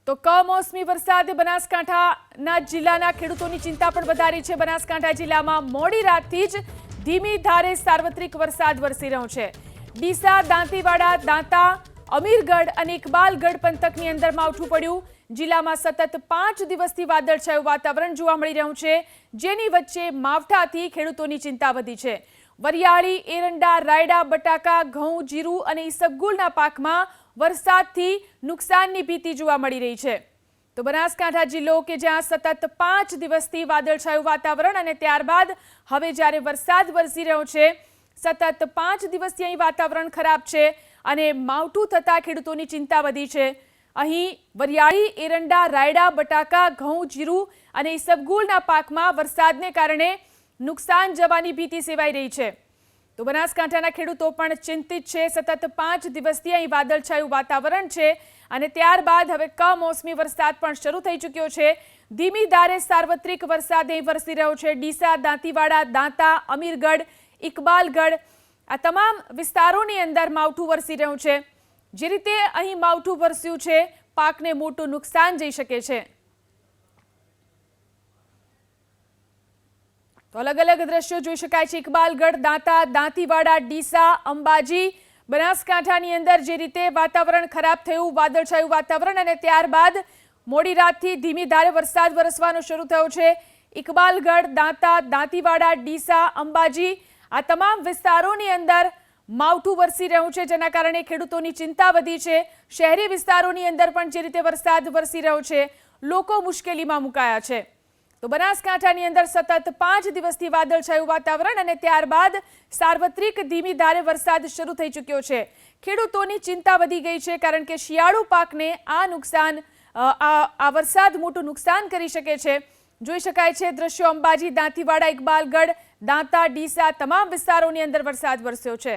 તો કમોસમી વરસાદે બનાસકાંઠાના જિલ્લાના ખેડૂતોની ચિંતા પણ વધારી છે। બનાસકાંઠા જિલ્લામાં મોડી રાતથી જ ધીમી ધારે સાર્વત્રિક વરસાદ વરસી રહ્યો છે। ડીસા, દાંતીવાડા, દાંતા, અમીરગઢ અને ઇકબાલગઢ પંથકની અંદર માવઠું પડ્યું। જિલ્લામાં સતત 5 દિવસથી વાદળછાયું વાતાવરણ જોવા મળી રહ્યું છે, જેની વચ્ચે માવઠાથી ખેડૂતોની ચિંતા વધી છે। વરિયાળી, એરંડા, રાયડા, બટાકા, ઘઉં, જીરું અને ઈસબગુલના પાકમાં વરસાદથી નુકસાનની ભીતિ જોવા મળી રહી છે। તો બનાસકાંઠા જિલ્લો કે જ્યાં સતત 5 દિવસથી વાદળછાયું વાતાવરણ અને ત્યારબાદ હવે જ્યારે વરસાદ વરસી રહ્યો છે, સતત 5 દિવસથી અહીં વાતાવરણ ખરાબ છે અને માવઠું થતાં ખેડૂતોની ચિંતા વધી છે। અહીં વરિયાળી, એરંડા, રાયડા, બટાકા, ઘઉં, જીરું અને ઈસબગુલના પાકમાં વરસાદને કારણે નુકસાન જવાની ભીતિ સેવાઈ રહી છે। તો બનાસકાંઠાના ખેડૂતો પણ ચિંતિત છે। સતત 5 દિવસથી અહીં વાદળછાયું વાતાવરણ છે અને ત્યારબાદ હવે કમોસમી વરસાદ પણ શરૂ થઈ ચૂક્યો છે। ધીમી ધારે સાર્વત્રિક વરસાદ અહીં વરસી રહ્યો છે। ડીસા, દાંતીવાડા, દાંતા, અમીરગઢ, ઇકબાલગઢ આ તમામ વિસ્તારોની અંદર માવઠું વરસી રહ્યું છે। જે રીતે અહીં માવઠું વરસ્યું છે, પાકને મોટું નુકસાન જઈ શકે છે। તો અલગ અલગ દ્રશ્યો જોઈ શકાય છે। ઇકબાલગઢ, દાંતા, દાંતીવાડા, ડીસા, અંબાજી, બનાસકાંઠાની અંદર જે રીતે વાતાવરણ ખરાબ થયું, વાદળછાયું વાતાવરણ અને ત્યારબાદ મોડી રાતથી ધીમી ધારે વરસાદ વરસવાનો શરૂ થયો છે। ઇકબાલગઢ, દાંતા, દાંતીવાડા, ડીસા, અંબાજી આ તમામ વિસ્તારોની અંદર માવઠું વરસી રહ્યું છે, જેના કારણે ખેડૂતોની ચિંતા વધી છે। શહેરી વિસ્તારોની અંદર પણ જે રીતે વરસાદ વરસી રહ્યો છે, લોકો મુશ્કેલીમાં મુકાયા છે। તો બનાસકાંઠાની અંદર સતત 5 દિવસથી વાદળછાયું વાતાવરણ અને ત્યારબાદ સાર્વત્રિક ધીમી ધારે વરસાદ શરૂ થઈ ચૂક્યો છે। ખેડૂતોની ચિંતા વધી ગઈ છે, કારણ કે શિયાળુ પાકને આ વરસાદ મોટું નુકસાન કરી શકે છે। જોઈ શકાય છે દ્રશ્યો અંબાજી, દાંતીવાડા, ઇકબાલગઢ, દાંતા, ડીસા તમામ વિસ્તારોની અંદર વરસાદ વરસ્યો છે।